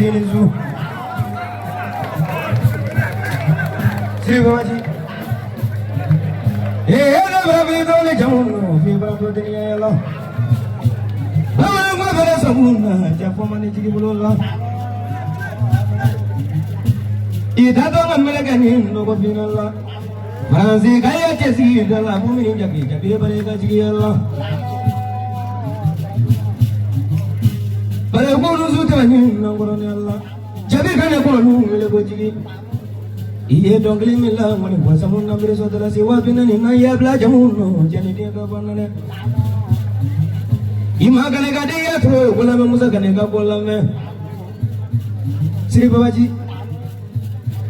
Yenizu. Srivaji. Ela babi dole jamu fi babu dunia Allah. Mama ngabara samuna japo mani jigi bulola. Ida to ngamela gani ndo binalla. Manzi kaya kesi dala bumi jabi jabi bare ga jigi Allah. Bare ko su tani ngoro ni Allah. Jabi kana ko nu le go jigi. Iye dongli mila mani wasamun namre sodala siwa binani na ya bla jamuno jani dia ka banane ima gane ga dia thro bola me musa gane ga bola me Sri Babaji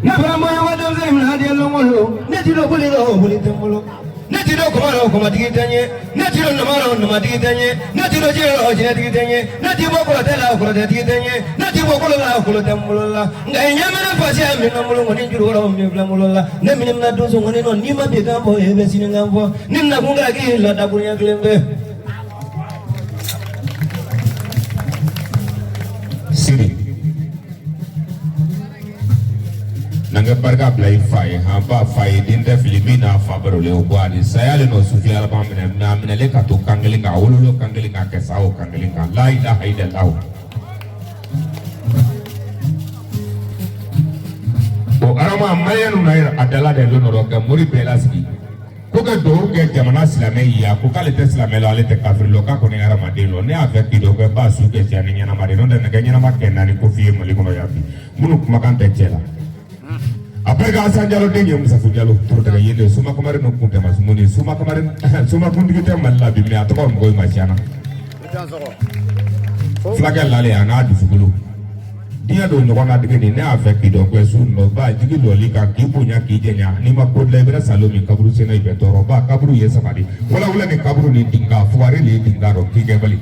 na brahma ya wadam zai mla dia longolo ne tilo buli tembolo ne tilo ko digi tanye ne tilo na digi tanye ne tilo jero jina digi tanye ne tilo ko tela ko digi tanye ne tilo ko la ko tembolo la ngai nyama na pasi ami na mulo ngoni juro ro mi bla mulo la ne minim na dozo ngoni no ni ma be gambo e be sini ngambo nim na kunga ki la da kunya klembe Siri nanga barga blai fai ha ba fai din da Filipina fa barole o bwani sayale no sufi alba na minale ka to kangelinga ululo kangelinga ke sao kangelinga la ilaha illallah o arama mayanu na adala de lo no ga muri belasiki ko ga do ke jamana islamai ya ko kale te islamai lo ale te kafir lo ka ko ne arama de lo ne avec do ga ba su ke jani nyana mare no da ga nyana ma ke nani ko fi mali ko ya fi munu kuma kan te jela après ga san jalo de nyum sa fu jalo to daga yende suma kamare no kunte mas muni suma kamare suma kundi te malla bi me atoko mo ma chana flaga lale ana du fugulu dia do no wana dige ni na avec do ko su no ba jigi lo li ka ki punya ki jenya ni ma ko le bra salomi kabru sena ibe toro ba kabru ye samadi wala ni kabru ni dinga fuare li dinga ro ki ge bali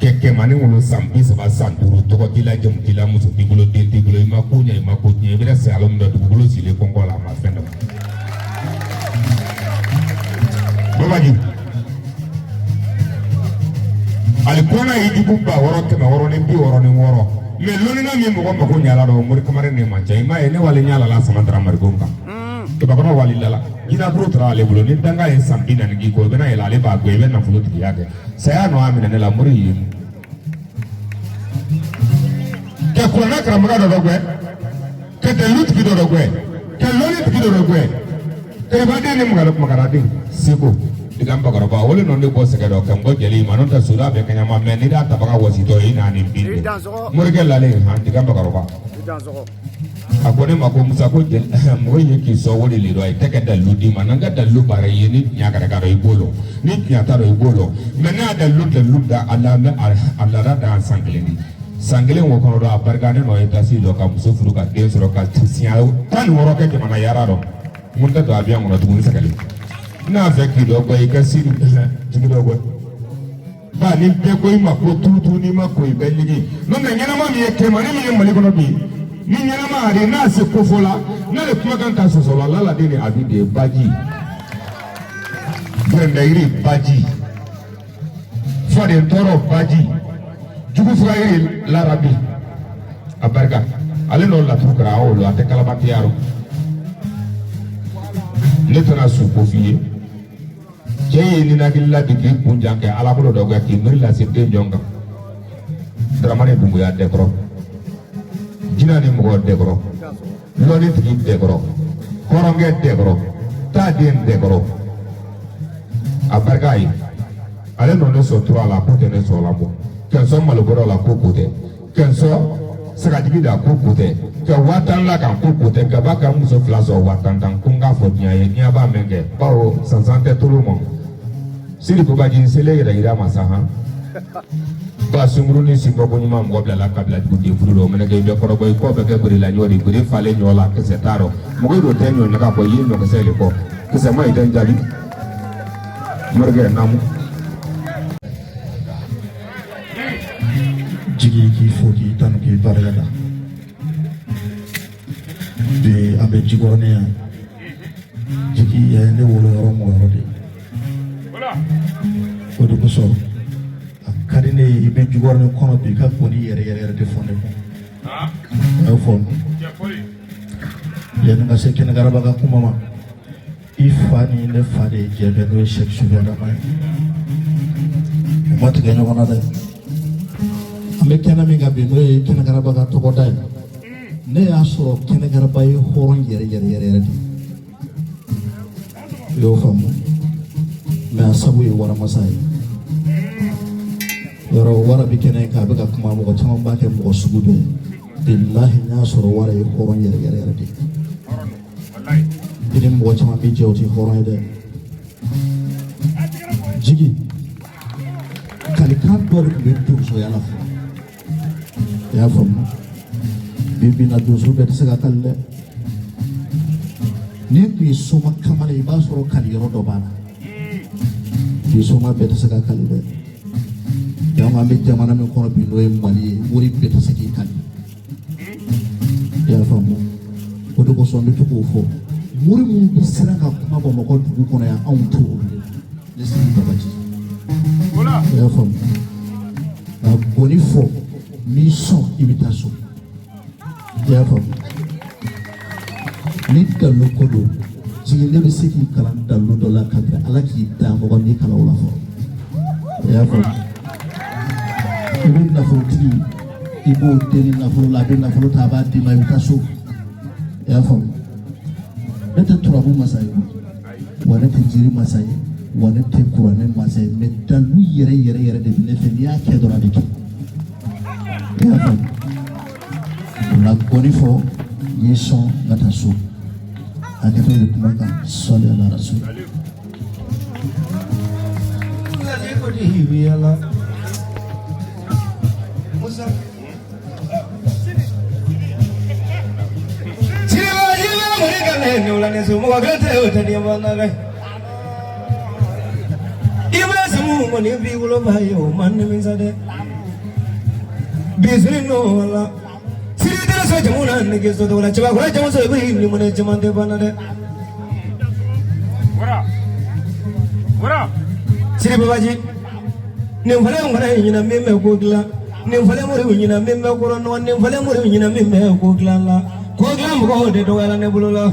keke mani wono sambi saba santuru toko kila jom kila muso tigulo de tigulo ima kunya bira salom da tigulo sile kongo la ma fenda babaji alikona yidibu ba woro kema woro ne bi woro ne woro me loni na mi mo ko ko nyala do muri kamare ne ma jai ma ene wale nyala la samandra margonga to ba kono wali lala ina bro tra le bulo ni danga en sambi na ngi ko bena ela le ba go be na fulo ti yake saya no amina ne la muri ke ko na kra mga do gwe ke de lut ki do gwe ke loni ki do gwe ke ba de ne mga magara de siko digamba garo ba wole non de bo se do kam go jeli manon ta sura be kanya ma men ni da ta ba wasi to ina ni binde muri ke la le han digamba garo ba akone mako musa ko jel mo yeki so wole le do ay teke da ludi mananga da lu bare yeni nyaga daga do ibolo ni nyata do ibolo mena da luda ala me ala da sangle wo kono do abargane no eta si do ka muso furu ka de soro ka tsia tan woro ke mana yara do munda do abia ngono tugun sakali na feki do ko ikasi jigi do go ba ni be ko ima ko tutu ni ma ko ibeligi no na nyana ma mi e ke mani mi mali kono bi ni nyana ma ari na se ko fola na le kuma kan ka so so la de ni abi de baji brenda iri baji fode toro baji jugu fuga iri larabi abarka ale no la tukra o lo ate kala batiyaro letona su ko fiye jey ni na gilla bi ki punjanke ala ko do ga ki mir la se de jonga dramane bungu ya de kro jina ni mo de kro lo ni ti de kro koronge de kro ta den de kro abarkai ale no so tro ala ko te ne so la mo ken so malugoro la ko ko te ken so saka dibida ko ko te ke watan la kan ko ko te ke ba ka muso flaso watan tan kunga fo nya ye nya ba menge bawo sansante tout le monde siri ko ba jin sele gira gira masaha ba sumru ni simbo ko nyuma mo bla la kabla gudi fulo mena ke be ko boy ko be ke buri la nyori buri fale nyola ke setaro mo go do tenyo na ka ko yin no ke sele ko ke se mai dan jali morge namu jigi ki foki tanu ki barada de abe jigone ya jigi ya ne wolo ro mo ro de o de kosɔn a ka di ne ye i bɛ jukɔrɔni kɔnɔ bi i ka bɔnni yɛrɛ de fɔ ne kɔ a y'o fɔ yanni ka se kɛnɛgaraba ka kuma ma i fa ni ne fa de ye jɛ bɛɛ n'o ye Sɛki Sube Adama ye u ma tigɛ ɲɔgɔn na dɛ an bɛ kɛnɛ min kan bi n'o ye kɛnɛgaraba ka tɔgɔda ye ne y'a sɔrɔ kɛnɛgaraba ye hɔrɔn yɛrɛ de i y'o faamu mɛ a sabu ye waramasa ye yɔrɔ wara bi kɛnɛ kan a bɛ ka kuma mɔgɔ caman b'a kɛ mɔgɔ sugu dɔ ye bilahi n y'a sɔrɔ wara ye hɔrɔn yɛrɛ de i ni mɔgɔ caman bɛ jɛ o tɛ hɔrɔn ye dɛ jigi kalikan dɔ de tun bɛ donsoya la fɔlɔ i y'a faamu bi na donso bɛɛ tɛ se ka kali dɛ ni tun ye soma kamalen i b'a sɔrɔ kaliyɔrɔ dɔ b'a la bi soma bɛɛ tɛ se ka kali dɛ yango an bɛ jamana min kɔnɔ bi n'o ye Mali ye wari bɛɛ tɛ se k'i kali i y'a faamu o de kosɔn n bɛ to k'o fɔ wari minnu bɛ siran ka kuma Bamakɔ dugu kɔnɔ yan anw t'o olu de la ne sigi Babaji i y'a faamu nka gɔni fɔ n'i sɔn i bɛ taa so i y'a faamu ni dalu ko don jigi ne bɛ se k'i kalan dalu dɔ la ka bɛn Ala k'i da mɔgɔ n'i kalan o la fɔlɔ i y'a faamu i bɛ nafolotigi i b'o deli nafolo la a bɛ nafolo ta a b'a d'i ma i bɛ taa so i y'a faamu ne tɛ turabu masa ye wa ne tɛ jiri masa ye wa ne tɛ kuranɛ masa ye mɛ dalu yɛrɛ de bɛ ne fɛ n'i y'a kɛ dɔrɔn a bɛ kɛ i y'a faamu o la gɔni fɔ n'i ye sɔn ka taa so a kɛtɔ de kuma kan sɔli ala rasul jamuna nige so dola chaba gora jamu so ibi ni mone jamande banade wara Siri Babaji ni fale ngora nyina meme ko gla ni fale mori nyina meme ko no ni fale mori nyina meme ko gla la ko gla mo ko de do wala ne bulola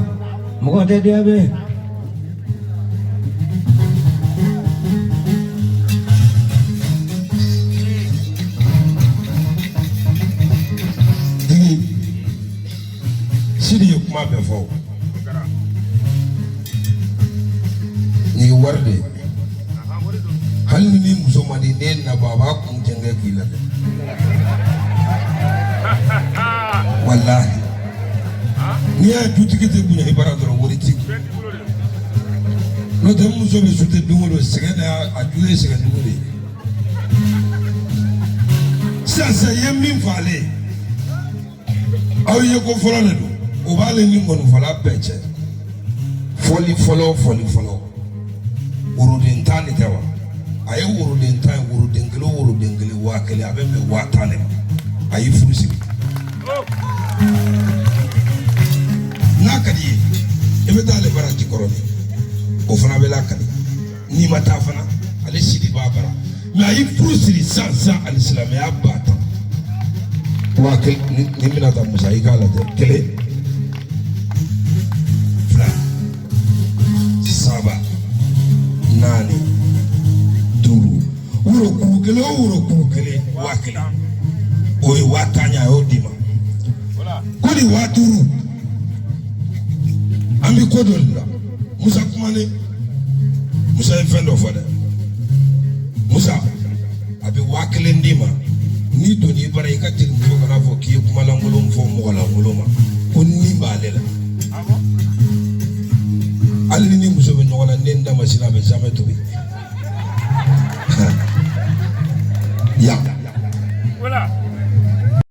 mo ko de be Sidi kuma bɛ fɔ ni wari de hali ni muso ma di ne na ba b'a kun jɛngɛ k'i la dɛ walahi n'i y'a dutigi tɛ bonya i bara dɔrɔn wari t'i kun n'o tɛ muso bɛ su tɛ don o don sɛgɛn de a ju ye sɛgɛn dugu de ye sisan i ye min fɔ ale ye aw ye ko fɔlɔ de don o b'ale ni nkɔnifɔla bɛɛ cɛ fɔli fɔlɔ woroden tan de tɛ wa a ye woroden tan ye woroden kelen 1000 a bɛ bɛn 10,000 de ma a y'i furu sigi n'a ka di ye i bɛ taa ale bara jikɔrɔ de o fana bɛ lakali n'i ma taa fana ale sidi b'a bara mɛ a y'i furu siri sisan ale silamɛya b'a tan 1000 ni bɛna taa musa i k'a lajɛ 1 2 3 4 5 wuro kuru kelen o wuro kuru kelen 1000 o ye 10,000 a y'o d'i ma ko ni 5000 an bɛ ko dɔ de la musa kumane musa ye fɛn dɔ fɔ dɛ musa a bɛ 1000 d'i ma n'i donn'i bara i ka terimuso kana fɔ k'i ye kumalankolon fɔ mɔgɔlankolon ma ko ni b'ale la hali ni muso bɛ ɲɔgɔn na ne n da ma sin a bɛ jamais tobi ya